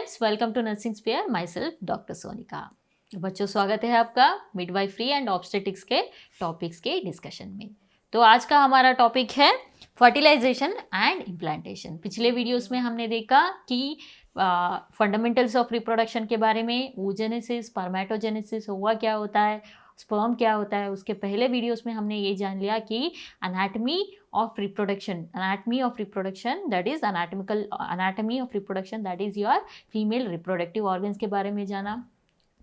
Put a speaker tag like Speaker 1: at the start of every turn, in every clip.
Speaker 1: Friends, welcome to nursing sphere. My self doctor Sonika. बच्चों, स्वागत है आपका मिडवाइफरी एंड ऑब्स्टेटिक्स के टॉपिक्स के डिस्कशन में। तो आज का हमारा टॉपिक है फर्टिलाइजेशन एंड इम्प्लांटेशन। पिछले वीडियोस में हमने देखा कि फंडामेंटल्स ऑफ रिप्रोडक्शन के बारे में, oogenesis, स्पर्मेटोजेनेसिस, ओवा क्या होता है, स्पर्म क्या होता है। उसके पहले वीडियोस में हमने ये जान लिया कि anatomy of reproduction, that is anatomy of reproduction, that is your female reproductive organs के बारे में जाना।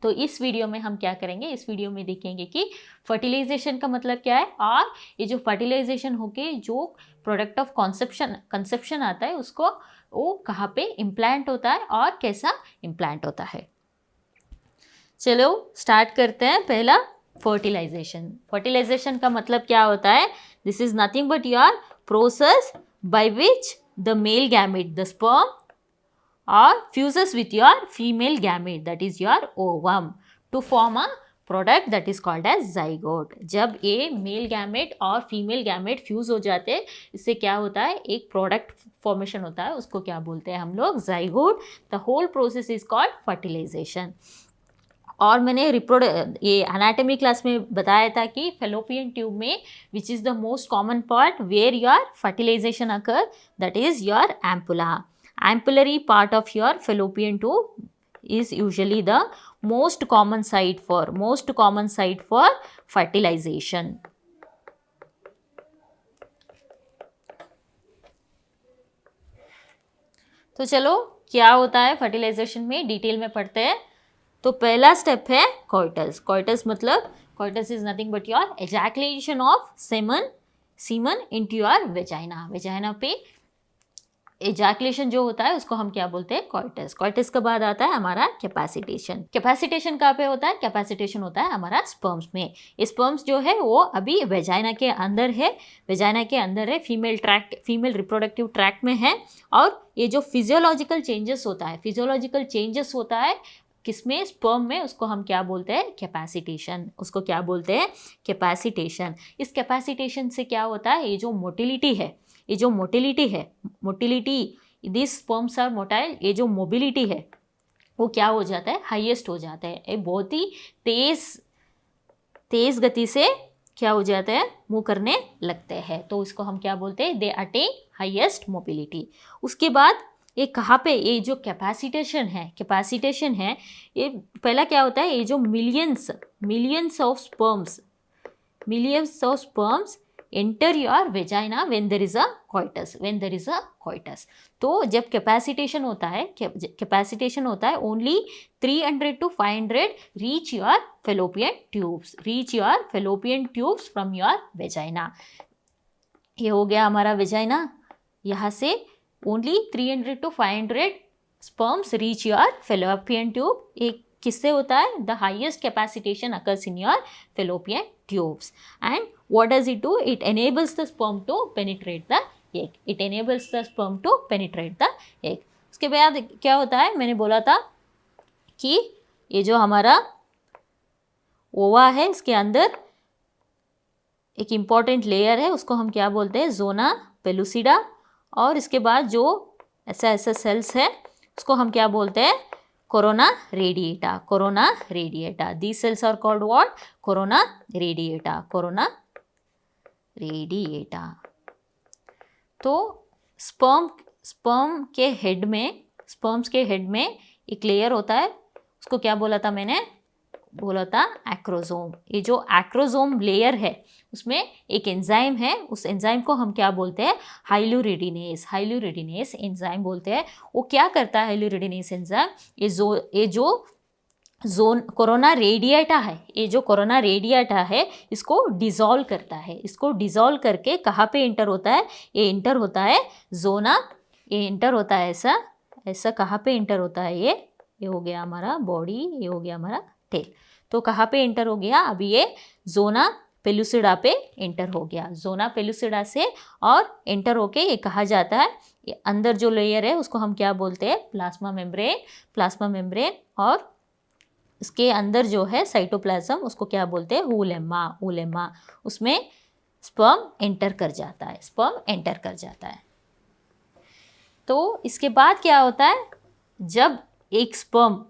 Speaker 1: तो इस वीडियो में हम क्या करेंगे, इस वीडियो में देखेंगे कि फर्टिलाइजेशन का मतलब क्या है और ये जो फर्टिलाइजेशन होके जो प्रोडक्ट ऑफ कंसेप्शन आता है उसको वो कहाँ पे इम्प्लांट होता है और कैसा इम्प्लांट होता है। चलो स्टार्ट करते हैं। पहला फर्टिलाइजेशन का मतलब क्या होता है? This is nothing but your process by which the male gamete, the sperm, or fuses with your female gamete, that is your ovum, to form a product that is called as zygote। जब ये male gamete और female gamete fuse हो जाते हैं, इससे क्या होता है, एक प्रोडक्ट फॉर्मेशन होता है, उसको क्या बोलते हैं हम लोग? zygote। The whole process is called fertilization. और मैंने ये एनाटॉमी क्लास में बताया था कि फेलोपियन ट्यूब में which is the most common part where your fertilization occur, that is your ampulla. Ampullary part of your fallopian tube is usually the most common site for fertilization। तो चलो क्या होता है फर्टिलाइजेशन में detail में पढ़ते हैं। तो पहला स्टेप है coitus. Coitus is nothing but your ejaculation of semen into your vagina. Vagina पे एजैकुलेशन जो होता है उसको हम क्या बोलते हैं? कोइटस। कोइटस के बाद आता है हमारा कैपेसिटेशन। कैपेसिटेशन कहाँ पे होता है? कैपेसिटेशन होता है हमारा स्पर्म्स में। ये स्पर्म्स जो है वो अभी वेजाइना के अंदर है, फीमेल रिप्रोडक्टिव ट्रैक्ट में है। और ये जो फिजियोलॉजिकल चेंजेस होता है किसमें? स्पर्म में, उसको हम क्या बोलते हैं? कैपेसिटेशन। इस कैपेसिटेशन से क्या होता है? ये जो motility, this sperms are motile, ये जो मोबिलिटी है वो क्या हो जाता है? हाईएस्ट हो जाता है। ये बहुत ही तेज गति से क्या हो जाता है? मूव करने लगते हैं। तो इसको हम क्या बोलते हैं? They attain highest mobility. उसके बाद ये कहाँ पे, ये जो कैपेसिटेशन है ये पहला क्या होता है? ये जो millions of sperms enter your vagina when there is a coitus. तो जब कैपेसिटेशन होता है only 300 to 500 reach your fallopian tubes from your vagina. ये हो गया हमारा वेजाइना। यहाँ से only 300 to 500 sperms reach your fallopian tube. एक किससे होता है? The highest capacitation occurs in your fallopian tubes. And what does it do? It enables the sperm to penetrate the egg। उसके बाद क्या होता है? मैंने बोला था कि ये जो हमारा ओवा है इसके अंदर एक इम्पॉर्टेंट लेयर है, उसको हम क्या बोलते हैं? Zona pellucida. और इसके बाद जो ऐसा सेल्स है उसको हम क्या बोलते हैं? Corona radiata. These cells are called what? Corona radiata. तो स्पर्म्स के हेड में एक लेयर होता है, उसको क्या बोला था मैंने? एक्रोसोम। ये जो एक्रोसोम लेयर है उसमें एक एंजाइम है, उस एंजाइम को हम क्या बोलते हैं? हाइलुरिडिनेस एंजाइम बोलते हैं। वो क्या करता है हाइलुरिडिनेस एंजाइम? ये जो कोरोना रेडिएटा है इसको डिसॉल्व करता है। इसको डिसॉल्व करके कहाँ पे इंटर होता है? ये इंटर होता है जोना, ये इंटर होता है ऐसा कहाँ पे इंटर होता है? ये हो गया हमारा बॉडी, ये हो गया हमारा टेल। तो कहाँ पे इंटर हो गया? अभी ये जोना पेलुसिडा पे इंटर हो गया। जोना पेलुसिडा से और इंटर होके ये कहा जाता है, ये अंदर जो लेयर है उसको हम क्या बोलते हैं? Plasma membrane. और इसके अंदर जो है साइटोप्लाज्म, उसको क्या बोलते हैं? ऊलेमा। उसमें स्पर्म एंटर कर जाता है। तो इसके बाद क्या होता है? जब एक स्पर्म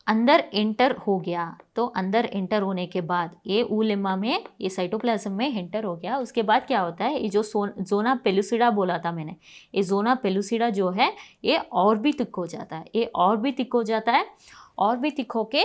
Speaker 1: अंदर एंटर हो गया, तो अंदर एंटर होने के बाद ये ऊलेमा में, ये साइटोप्लाज्म में एंटर हो गया, उसके बाद क्या होता है, ये जो जोना पेलुसिडा बोला था मैंने, ये जोना पेलुसिडा जो है ये और भी थिक हो जाता है, ये और भी थिक हो जाता है, और भी थिक होके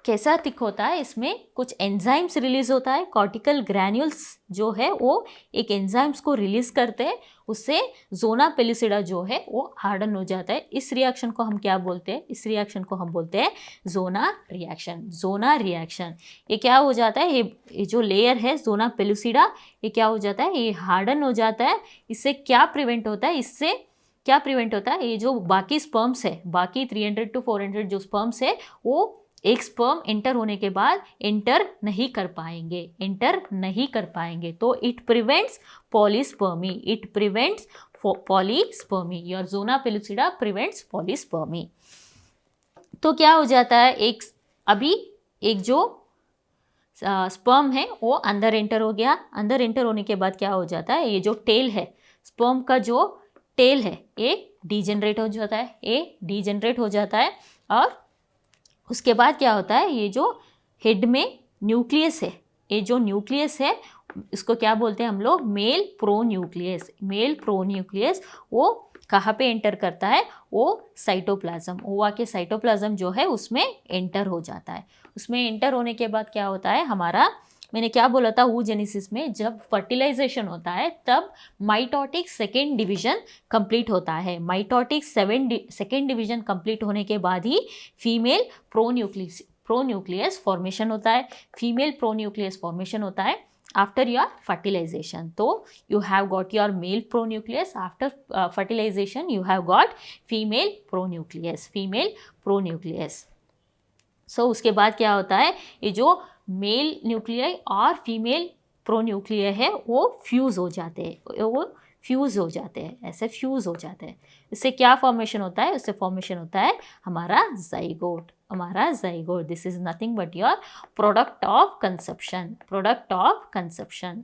Speaker 1: कैसा थिक होता है, इसमें कुछ एंजाइम्स रिलीज होता है, कॉर्टिकल ग्रैन्यूल्स जो है वो एक एंजाइम्स को रिलीज करते हैं, उससे जोना पेलिसिडा जो है वो हार्डन हो जाता है। इस रिएक्शन को हम क्या बोलते हैं, इस रिएक्शन को हम बोलते हैं जोना रिएक्शन। जोना रिएक्शन ये क्या हो जाता है, ये जो लेयर है जोना पेलुसिडा, ये क्या हो जाता है, ये हार्डन हो जाता है। इससे क्या प्रिवेंट होता है, इससे क्या प्रिवेंट होता है, ये जो बाकी स्पर्म्स है, बाकी 300 to 400 जो स्पर्म्स है वो एक स्पर्म एंटर होने के बाद एंटर नहीं कर पाएंगे, एंटर नहीं कर पाएंगे, तो it prevents polyspermy, it prevents polyspermy, your zona pellucida prevents polyspermy. तो क्या हो जाता है, अभी एक जो स्पर्म है वो अंदर एंटर हो गया, अंदर एंटर होने के बाद क्या हो जाता है, ये जो टेल है, स्पर्म का जो टेल है ये डीजेनरेट हो जाता है, ये डीजेनरेट हो जाता है, और उसके बाद क्या होता है, ये जो हेड में न्यूक्लियस है, ये जो न्यूक्लियस है इसको क्या बोलते हैं हम लोग, मेल प्रोन्यूक्लियस। मेल प्रोन्यूक्लियस वो कहाँ पे एंटर करता है, वो साइटोप्लाज्म, ओवा के साइटोप्लाज्म जो है उसमें एंटर हो जाता है। उसमें एंटर होने के बाद क्या होता है हमारा, मैंने क्या बोला था, oogenesis में जब फर्टिलाइजेशन होता है तब माइटोटिक सेकेंड डिवीजन कंप्लीट होता है। माइटोटिक सेकेंड डिवीजन कंप्लीट होने के बाद ही फीमेल प्रोन्यूक्लियस फॉर्मेशन होता है, फीमेल प्रोन्यूक्लियस फॉर्मेशन होता है आफ्टर योर फर्टिलाइजेशन। तो you have got your male pronucleus, after fertilization you have got female pronucleus, female pronucleus. So उसके बाद क्या होता है, ये जो मेल न्यूक्लियाई और फीमेल प्रोन्यूक्लियाई है वो फ्यूज़ हो जाते हैं, वो फ्यूज़ हो जाते हैं, ऐसे फ्यूज़ हो जाते हैं। इससे क्या फॉर्मेशन होता है, उससे फॉर्मेशन होता है हमारा जाइगोट, हमारा zygote. This is nothing but your product of conception, product of conception.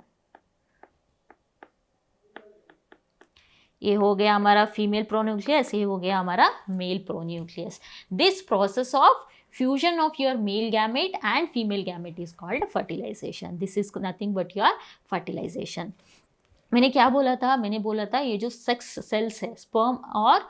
Speaker 1: ये हो गया हमारा फीमेल प्रोन्यूक्लियस, ये हो गया हमारा male pronucleus. This process of fusion of your male gamete and female gamete is called fertilization. This is nothing but your fertilization. मैंने क्या बोला था, मैंने बोला था ये जो सेक्स सेल्स है, स्पर्म और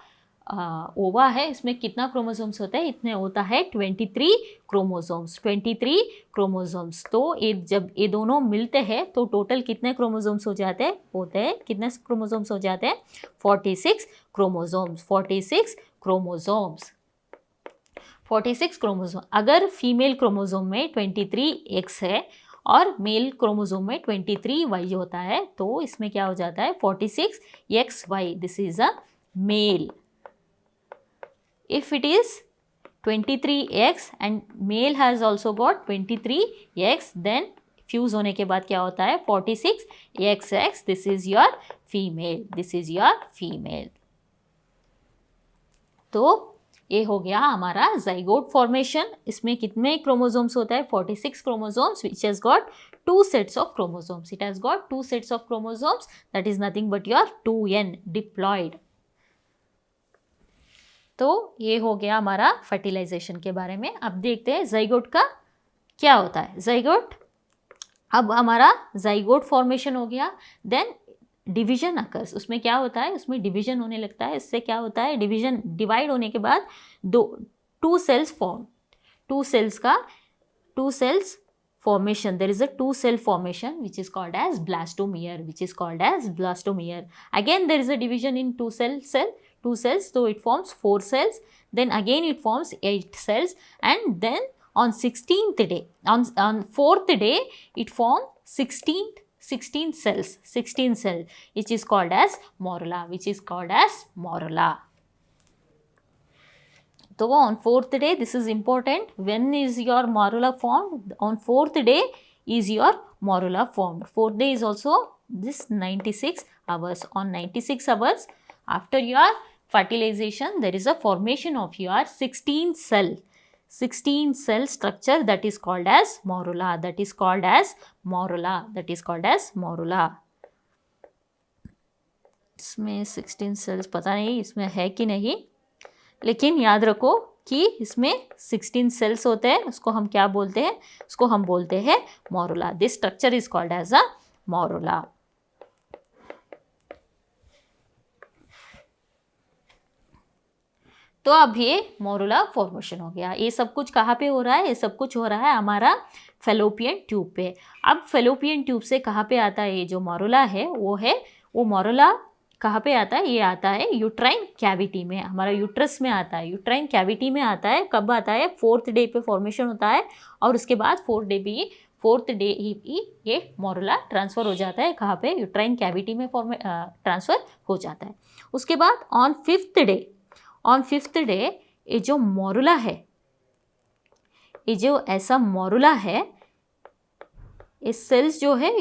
Speaker 1: ओवा है, इसमें कितना क्रोमोसोम्स होता है, इतने होता है 23 क्रोमोसोम्स, 23 क्रोमोसोम्स। तो ये जब ये दोनों मिलते हैं तो टोटल कितने क्रोमोसोम्स हो जाते हैं, होते हैं कितने क्रोमोसोम्स हो जाते हैं, 46 क्रोमोसोम्स, 46 क्रोमोसोम्स, 46 क्रोमोसोम। अगर फीमेल क्रोमोसोम में 23X है और मेल क्रोमोसोम में 23Y होता है तो इसमें क्या हो जाता है 46XY, this is a male. If it is 23X and male has also got 23X, then fuse होने के बाद क्या होता है 46XX, this is your female, this is your female. तो ये हो गया हमारा जाइगोट फॉर्मेशन। इसमें कितने क्रोमोसोम्स होता है, 46 chromosomes, which has got 2 sets of chromosomes, it has got 2 sets of chromosomes, that is nothing but your 2n diploid. तो ये हो गया हमारा फर्टिलाइजेशन के बारे में। अब देखते हैं जाइगोट का क्या होता है। जाइगोट, अब हमारा जाइगोट फॉर्मेशन हो गया, देन डिवीजन अकर्स, उसमें क्या होता है, उसमें डिवीजन होने लगता है। इससे क्या होता है, डिवीजन डिवाइड होने के बाद two cells form, two cells formation, there is a two cell formation which is called as blastomere, which is called as blastomere. Again there is a division in two cells, so it forms 4 cells, then again it forms 8 cells, and then on 16th day, on 4th day it forms 16 cells, which is called as morula, So on 4th day, this is important. When is your morula formed? On 4th day is your morula formed. 4th day is also this 96 hours. On 96 hours after your fertilization, there is a formation of your 16 cell structure, that is called as morula, इसमें 16 sales पता नहीं इसमें है कि नहीं, लेकिन याद रखो कि इसमें 16 सेल्स होते हैं, उसको हम क्या बोलते हैं, उसको हम बोलते हैं morula. This structure is called as a morula. तो अब ये मोरुला फॉर्मेशन हो गया। ये सब कुछ कहाँ पे हो रहा है, ये सब कुछ हो रहा है हमारा फेलोपियन ट्यूब पे। अब फेलोपियन ट्यूब से कहाँ पे आता है ये जो मोरुला है, वो मोरुला कहाँ पे आता है, ये आता है यूट्राइन कैविटी में, हमारा यूट्रस में आता है, यूट्राइन कैविटी में आता है। कब आता है, 4th डे पे फॉर्मेशन होता है, और उसके बाद 4th डे ही ये मोरुला ट्रांसफ़र हो जाता है, कहाँ पे, यूट्राइन कैविटी में ट्रांसफ़र हो जाता है। उसके बाद ऑन 5th डे ये जो मोरुला है, ये जो ऐसा मोरुला है, ये सेल्स जो है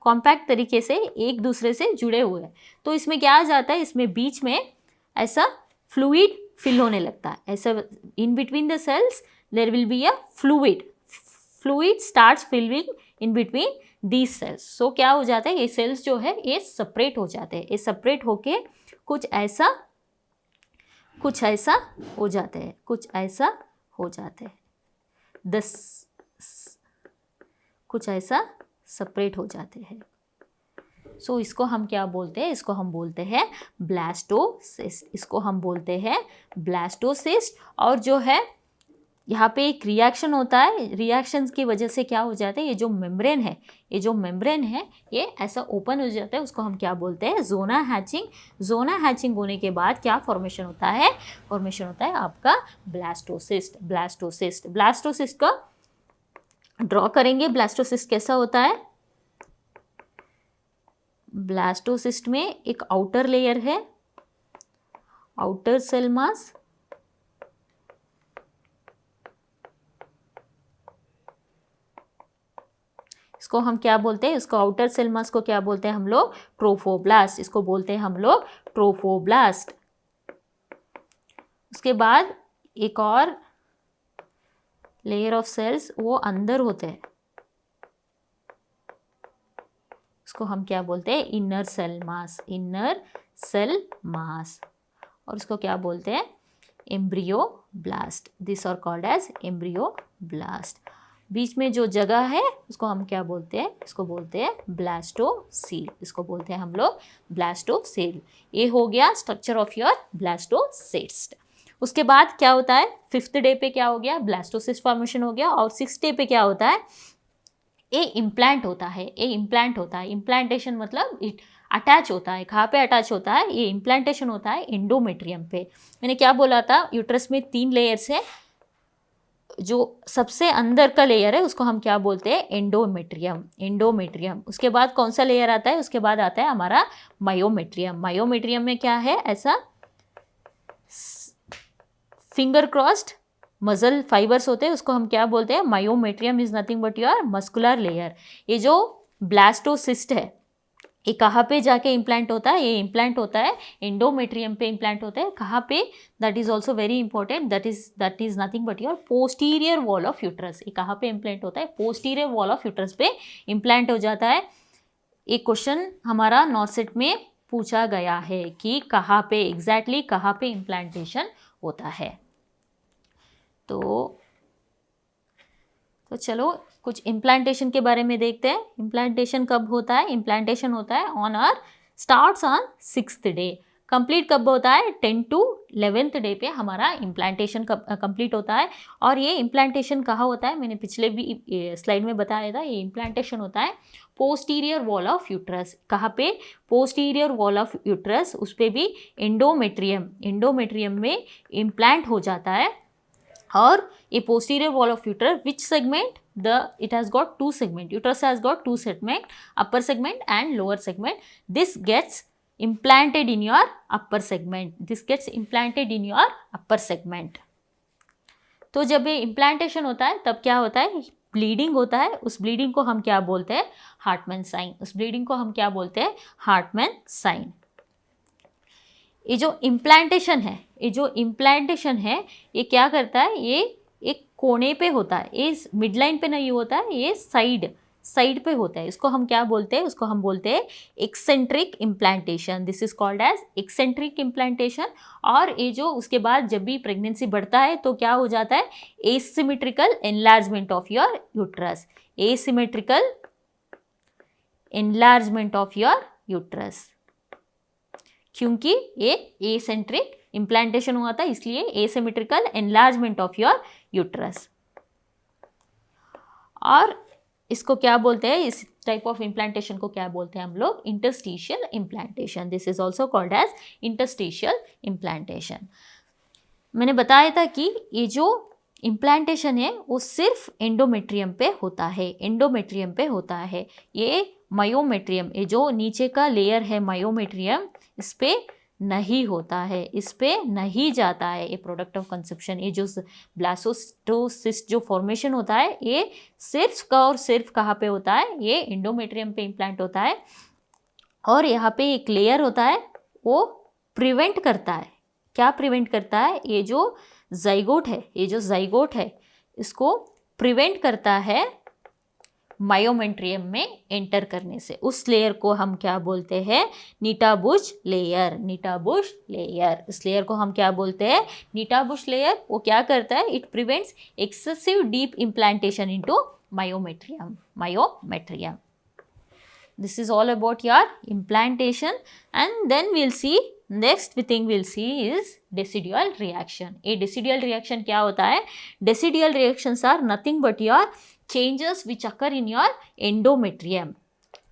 Speaker 1: कॉम्पैक्ट तरीके से एक दूसरे से जुड़े हुए हैं। तो इसमें क्या आ जाता है, इसमें बीच में ऐसा फ्लूइड फिल होने लगता है, ऐसा in between the cells there will be a fluid starts filling in between these cells. So क्या हो जाता है, ये सेल्स जो है ये सेपरेट हो जाते हैं, ये सेपरेट होके कुछ ऐसा हो जाते हैं, कुछ ऐसा सेपरेट हो जाते हैं। सो इसको हम क्या बोलते हैं, इसको हम बोलते हैं ब्लास्टोसिस्ट। और जो है यहाँ पे एक रिएक्शन होता है, रिएक्शन की वजह से क्या हो जाता है, ये जो मेम्ब्रेन है ये ऐसा ओपन हो जाता है, उसको हम क्या बोलते हैं, जोना हैचिंग होने के बाद क्या फॉर्मेशन होता है, आपका ब्लास्टोसिस्ट का ड्रॉ करेंगे। ब्लास्टोसिस्ट कैसा होता है, ब्लास्टोसिस्ट में एक आउटर लेयर है, आउटर सेल मास, इसको हम क्या बोलते हैं, इसको आउटर सेल मास को क्या बोलते हैं हम लोग, ट्रोफोब्लास्ट, इसको बोलते हैं हम लोग ट्रोफोब्लास्ट। उसके बाद एक और लेयर ऑफ सेल्स वो अंदर होते हैं, इसको हम क्या बोलते हैं, इनर सेल मास, और इसको क्या बोलते हैं, embryoblast. This are called as embryoblast. बीच में जो जगह है उसको हम क्या बोलते हैं, इसको बोलते हैं ब्लास्टोसील, इसको बोलते हैं हम लोग ब्लास्टोसील। ये हो गया स्ट्रक्चर ऑफ योर ब्लास्टोसिस्ट। उसके बाद क्या होता है, 5th डे पे क्या हो गया, ब्लास्टोसिस्ट फॉर्मेशन हो गया, और 6th डे पे क्या होता है, ये इम्प्लांट होता है। इम्प्लांटेशन मतलब अटैच होता है, कहाँ पे अटैच होता है, ये इम्प्लांटेशन होता है एंडोमेट्रियम पे। मैंने क्या बोला था, यूट्रस में 3 लेयर्स है, जो सबसे अंदर का लेयर है उसको हम क्या बोलते हैं, एंडोमेट्रियम। उसके बाद कौन सा लेयर आता है, उसके बाद आता है हमारा मायोमेट्रियम में क्या है, ऐसा फिंगर क्रॉस्ड मसल फाइबर्स होते हैं, उसको हम क्या बोलते हैं, myometrium is nothing but your muscular layer. ये जो ब्लास्टोसिस्ट है ये कहाँ पे जाके इम्प्लांट होता है, ये इम्प्लांट होता है एंडोमेट्रियम पे इम्प्लांट होता है। कहाँ पे, that is also very important, that is nothing but your posterior wall of uterus. ये कहाँ पे इम्प्लांट होता है, पोस्टीरियर वॉल ऑफ यूट्रस पे इम्प्लांट हो जाता है। एक क्वेश्चन हमारा नॉर्सेट में पूछा गया है कि कहाँ पे एग्जैक्टली कहाँ पे इम्प्लांटेशन होता है। तो चलो कुछ इम्प्लांटेशन के बारे में देखते हैं। इम्प्लांटेशन कब होता है, इम्प्लांटेशन होता है starts on 6th day. Complete कब होता है, 10 to 11th डे पे हमारा इम्प्लांटेशन कंप्लीट होता है। और ये इम्प्लांटेशन कहाँ होता है, मैंने पिछले भी स्लाइड में बताया था, ये इम्प्लांटेशन होता है पोस्टीरियर वॉल ऑफ यूट्रस। कहाँ पे, पोस्टीरियर वॉल ऑफ यूट्रस, उस पर भी एंडोमेट्रियम में इम्प्लांट हो जाता है। और ये posterior wall of uterus, which segment, it has got 2 segment, uterus has got 2 segment, upper segment and lower segment. This gets implanted in your upper segment. तो जब ये इम्प्लांटेशन होता है तब क्या होता है, ब्लीडिंग होता है। उस ब्लीडिंग को हम क्या बोलते हैं, हार्टमैन साइन। ये जो इम्प्लांटेशन है ये क्या करता है, ये एक कोने पे होता है, ये मिड लाइन पे नहीं होता है, ये साइड पे होता है, इसको हम क्या बोलते हैं, उसको हम बोलते हैं eccentric implantation. This is called as eccentric implantation. और ये जो उसके बाद जब भी प्रेगनेंसी बढ़ता है तो क्या हो जाता है, asymmetrical enlargement of your uterus, asymmetrical enlargement of your uterus, क्योंकि ये एसेंट्रिक इम्प्लांटेशन हुआ था इसलिए asymmetrical enlargement of your uterus. और इसको क्या बोलते हैं, इस टाइप ऑफ इम्प्लांटेशन को क्या बोलते हैं हम लोग, interstitial implantation. This is also called as interstitial implantation. मैंने बताया था कि ये जो इम्प्लांटेशन है वो सिर्फ एंडोमेट्रियम पे होता है, एंडोमेट्रियम पे होता है। ये मायोमेट्रियम, ये जो नीचे का लेयर है मायोमेट्रियम, इस पे नहीं होता है, इस पे नहीं जाता है ये प्रोडक्ट ऑफ कंसेप्शन। ये जो ब्लास्टोसिस्ट जो फॉर्मेशन होता है ये सिर्फ का और सिर्फ कहाँ पे होता है, ये एंडोमेट्रियम पे इम्प्लांट होता है। और यहाँ पे एक लेयर होता है वो प्रिवेंट करता है, क्या प्रिवेंट करता है, ये जो जाइगोट है, ये जो जाइगोट है इसको प्रिवेंट करता है मायोमेट्रियम में एंटर करने से। उस लेयर को हम क्या बोलते हैं, नीटाबुश लेयर, नीटाबुश लेयर। इस लेयर को हम क्या बोलते हैं, नीटाबुश लेयर। वो क्या करता है, it prevents excessive deep implantation into myometrium, myometrium. This is all about your implantation, and then we'll see next thing we'll see is decidual reaction. A decidual reaction क्या होता है, decidual reactions are nothing but your changes which occur in your endometrium.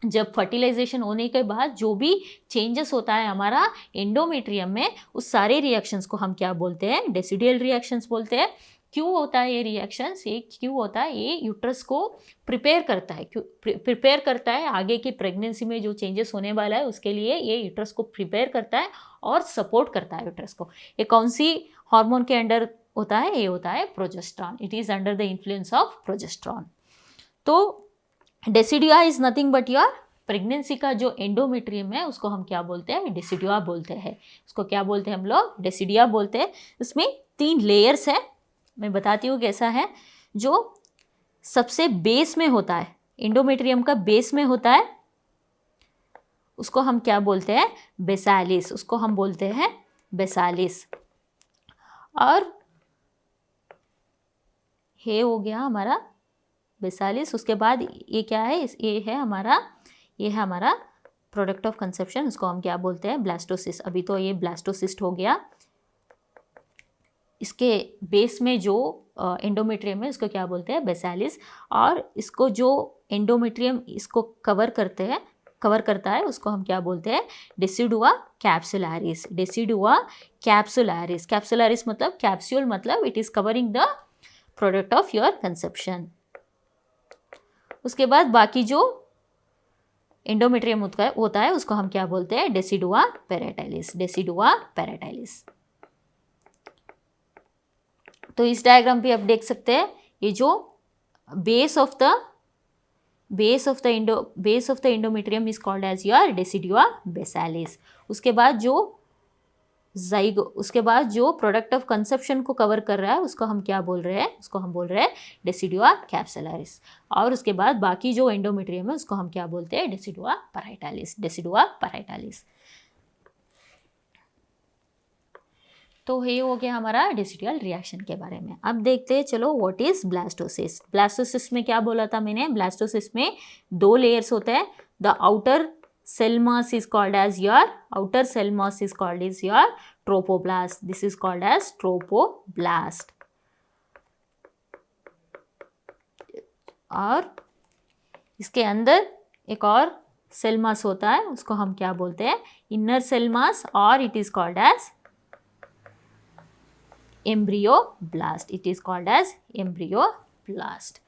Speaker 1: जब fertilisation होने के बाद जो भी changes होता है हमारा एंडोमेट्रियम में, उस सारे रिएक्शंस को हम क्या बोलते हैं, डेसिडियल रिएक्शंस बोलते हैं। क्यों होता है ये रिएक्शंस, ये क्यों होता है, ये यूट्रस को प्रिपेयर करता है, प्रिपेयर करता है आगे की प्रेगनेंसी में जो चेंजेस होने वाला है उसके लिए ये यूट्रस को प्रिपेयर करता है और सपोर्ट करता है यूट्रस को। ये कौन सी हार्मोन के अंडर होता है, ये होता है progesterone. It is under the influence of progesterone. तो decidua is nothing but your pregnancy का जो एंडोमेट्रियम है उसको हम क्या बोलते हैं, डेसिडुआ बोलते हैं। उसको क्या बोलते हैं हम लोग, डेसिडुआ बोलते हैं। इसमें 3 लेयर्स है, मैं बताती हूँ कैसा है। जो सबसे बेस में होता है, एंडोमेट्रियम का बेस में होता है, उसको हम क्या बोलते हैं, बेसालिस, उसको हम बोलते हैं बेसालिस। और ये हो गया हमारा बेसालिस। उसके बाद ये क्या है, ये है हमारा प्रोडक्ट ऑफ कंसेप्शन, उसको हम क्या बोलते हैं, ब्लास्टोसिस्ट। अभी तो ये ब्लास्टोसिस्ट हो गया। इसके बेस में जो एंडोमेट्रियम है उसको क्या बोलते हैं, बेसालिस। और इसको जो एंडोमेट्रियम इसको कवर करता है उसको हम क्या बोलते हैं, डेसिडुआ कैप्सुलारिस, डेसिडुआ कैप्सुलारिस। कैप्सुलारिस मतलब कैप्सूल, मतलब it is covering the product of your conception. उसके बाद बाकी जो एंडोमेट्रियम होता है उसको हम क्या बोलते हैं, डेसिडुआ पैराटाइलिस, डेसिडुआ पैराटाइलिस। तो इस डायग्राम पे आप देख सकते हैं ये जो base of the endometrium is called as your decidua basalis. उसके बाद जो प्रोडक्ट ऑफ कंसेप्शन को कवर कर रहा है उसको हम क्या बोल रहे हैं, उसको हम बोल रहे हैं डेसिडुआ कैप्सुलारिस। और उसके बाद बाकी जो एंडोमेट्रियम है उसको हम क्या बोलते हैं, डेसिडुआ पैराटाइलिस, डेसिडुआ पैराटाइलिस। तो ये हो गया हमारा डेसिडुअल रिएक्शन के बारे में। अब देखते हैं चलो व्हाट इज ब्लास्टोसिस। ब्लास्टोसिस में क्या बोला था मैंने, ब्लास्टोसिस में 2 लेयर्स होते हैं। The outer cell mass is called as your trophoblast. This is called as trophoblast. और इसके अंदर एक और सेल मास होता है, उसको हम क्या बोलते हैं, इनर सेल मास, और it is called as embryoblast, it is called as embryoblast.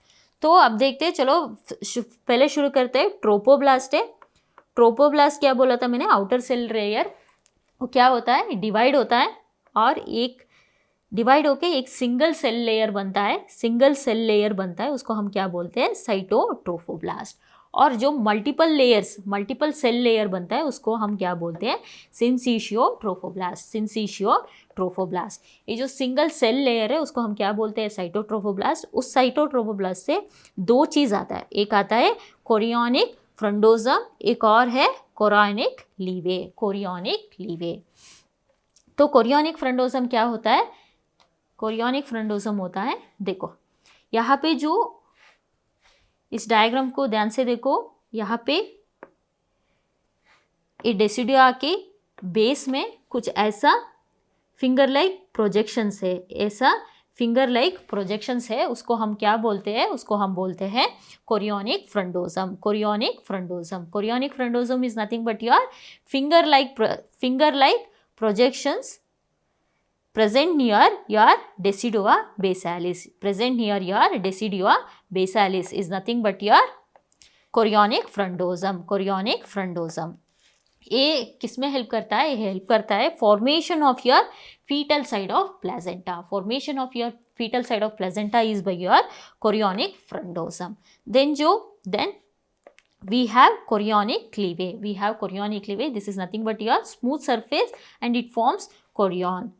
Speaker 1: तो अब देखते हैं, चलो पहले शुरू करते हैं। ट्रोपोब्लास्ट है। ट्रोपोब्लास्ट क्या बोला था मैंने, आउटर सेल लेयर। वो क्या होता है, डिवाइड होता है और एक डिवाइड होके एक सिंगल सेल लेयर बनता है, सिंगल सेल लेयर बनता है, उसको हम क्या बोलते हैं, साइटोट्रोफोब्लास्ट। और जो मल्टीपल सेल लेयर बनता है उसको हम क्या बोलते हैं, सिंसिशियोट्रोफोब्लास्ट। सिंसिशियोट्रोफोब्लास्ट। ये जो सिंगल सेल लेयर है उसको हम क्या बोलते हैं, साइटोट्रोफोब्लास्ट। उस साइटोट्रोफोब्लास्ट से दो चीज़ आता है, एक आता है कोरियोनिक फ्रंडोसम, एक और है कोरियोनिक लीवे। तो कोरियोनिक फ्रंडोसम क्या होता है, कोरियोनिक फ्रंडोसम होता है, देखो यहाँ पे जो इस डायग्राम को ध्यान से देखो, यहाँ पे ये डेसिडुआ के बेस में कुछ ऐसा फिंगर लाइक प्रोजेक्शंस है, ऐसा फिंगर लाइक प्रोजेक्शंस है, उसको हम क्या बोलते हैं, उसको हम बोलते हैं chorionic frondosum. Chorionic frondosum is nothing but your finger like projections present near your decidua basalis. Is nothing but your chorionic frondosum. ये किस में हेल्प करता है, ये हेल्प करता है formation of your fetal side of placenta is by your chorionic frondosum. then we have chorionic cleve. This is nothing but your smooth surface and it forms chorion.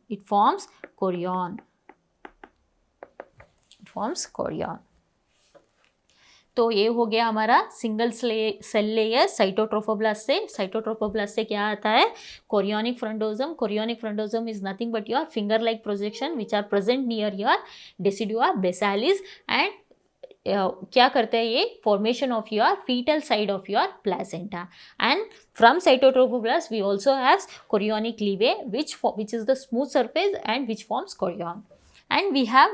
Speaker 1: तो ये हो गया हमारा सिंगल सेल लेयर साइटोट्रोफोब्लास्ट से क्या आता है, chorionic frondosum is nothing but your finger like projection which are present near your decidua basalis and क्या करते हैं ये, formation of your fetal side of your placenta. And from cytotrophoblast we also have chorionic laeve which is the smooth surface and which forms chorion. And we have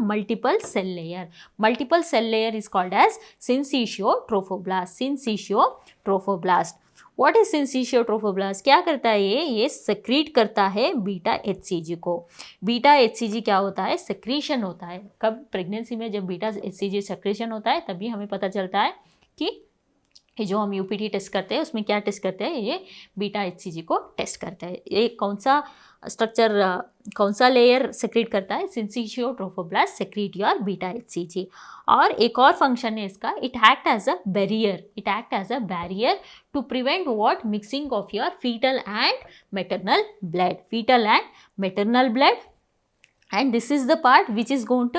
Speaker 1: multiple cell layer. Multiple cell layer is called as syncytiotrophoblasts. What is syncytiotrophoblasts? क्या करता है ये secrete करता है beta HCG को। Beta HCG क्या होता है, secretion होता है। कब, प्रेगनेंसी में जब बीटा HCG secretion होता है तभी हमें पता चलता है कि ये जो हम यूपीटी टेस्ट करते हैं उसमें क्या टेस्ट करते हैं, ये बीटा HCG को टेस्ट करते हैं। ये कौन सा स्ट्रक्चर, कौन सा लेयर सेक्रेट करता है, syncytiotrophoblast secrete your beta HCG। और एक और फंक्शन है इसका, it act as a barrier to prevent what, mixing of your fetal and maternal blood. And this is the part which is going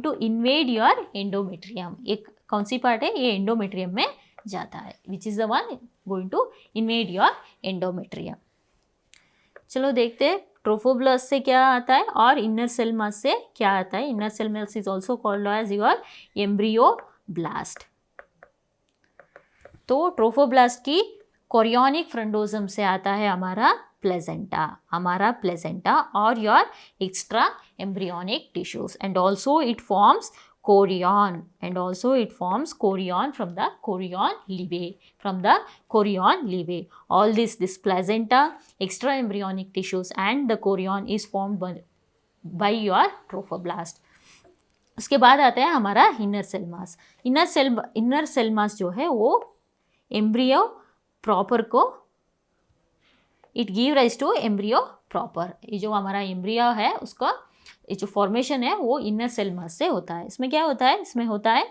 Speaker 1: to invade your endometrium. एक कौन C part है, ये endometrium में जाता है, which is the one going to invade your endometrium. चलो देखते हैं ट्रोफोब्लास्ट से क्या आता है और इनर सेल मास से क्या आता है। Inner cell mass is also called as your embryoblast. तो ट्रोफोब्लास्ट की कोरियोनिक फ्रंडोसम से आता है हमारा प्लेसेंटा और your extra embryonic tissues and also it forms chorion from the chorion levee. All this placenta, extra embryonic tissues and the chorion is formed by your trophoblast. उसके बाद आता है हमारा इनर सेल मास जो है वो एम्ब्रियो प्रॉपर को it give rise to embryo proper. ये जो हमारा एम्ब्रियो है उसका ये जो फॉर्मेशन है वो इनर सेल मास से होता है। इसमें क्या होता है, इसमें होता है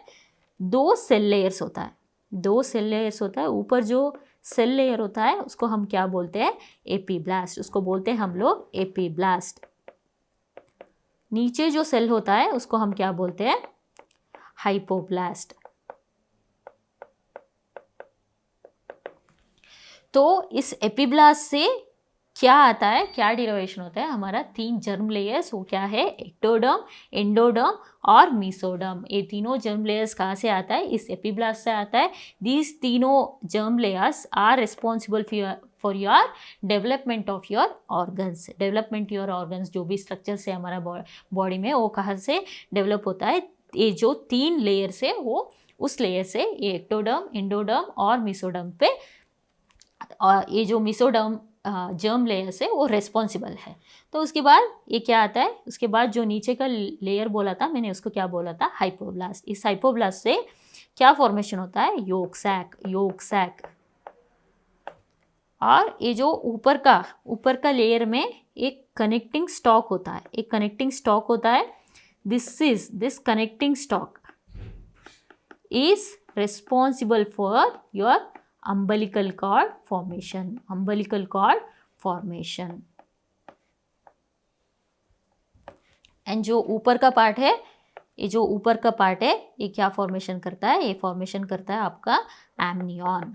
Speaker 1: दो सेल लेयर्स होता है। ऊपर जो सेल लेयर होता है उसको हम क्या बोलते हैं, एपीब्लास्ट। उसको बोलते हैं हम लोग एपीब्लास्ट। नीचे जो सेल होता है उसको हम क्या बोलते हैं, हाइपोब्लास्ट। तो इस एपीब्लास्ट से क्या आता है, क्या डिराइवेशन होता है, हमारा 3 जर्म लेयर्स, वो क्या है, एक्टोडर्म, एंडोडर्म और मीसोडर्म। ये तीनों जर्म लेयर्स कहाँ से आता है, इस एपीब्लास्ट से आता है। दीज तीनों germ layers are responsible for your development of your organs. जो भी स्ट्रक्चर्स है हमारा बॉडी में वो कहाँ से डेवलप होता है, ये जो 3 लेयर्स है वो उस लेयर से, ये एक्टोडर्म, एंडोडर्म और मीसोडर्म पे, और ये जो मीसोडर्म जर्म लेयर से वो रेस्पॉन्सिबल है। तो उसके बाद ये क्या आता है, उसके बाद जो नीचे का लेयर बोला था मैंने, उसको क्या बोला था, हाइपोब्लास्ट। इस हाइपोब्लास्ट से क्या फॉर्मेशन होता है, योक सैक। और ये जो ऊपर का लेयर में एक कनेक्टिंग स्टॉक होता है, this connecting stock is responsible for your umbilical cord formation. Umbilical cord formation. And जो ऊपर का पार्ट है, ये जो ऊपर का पार्ट है, ये क्या फॉर्मेशन करता है? ये फॉर्मेशन करता है आपका amnion.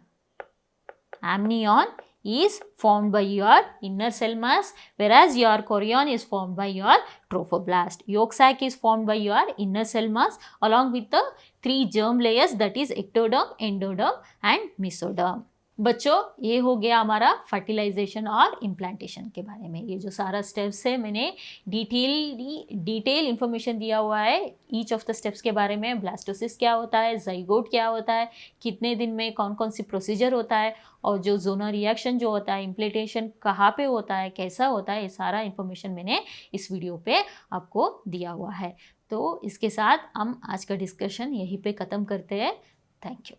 Speaker 1: Amnion is formed by your inner cell mass, whereas your chorion is formed by your trophoblast. Yolk sac is formed by your inner cell mass along with the 3 germ layers, that is ectoderm, endoderm and mesoderm. बच्चों, ये हो गया हमारा fertilisation और implantation के बारे में. ये जो सारा स्टेप्स है मैंने डिटेल इंफॉर्मेशन दिया हुआ है ईच ऑफ द स्टेप्स के बारे में. ब्लास्टोसिस क्या होता है, जाइगोट क्या होता है, कितने दिन में कौन कौन सी प्रोसीजर होता है, और जो जोनल रिएक्शन जो होता है, इम्प्लांटेशन कहाँ पे होता है, कैसा होता है, ये सारा इन्फॉर्मेशन मैंने इस वीडियो पे आपको दिया हुआ है. तो इसके साथ हम आज का डिस्कशन यहीं पे ख़त्म करते हैं. Thank you.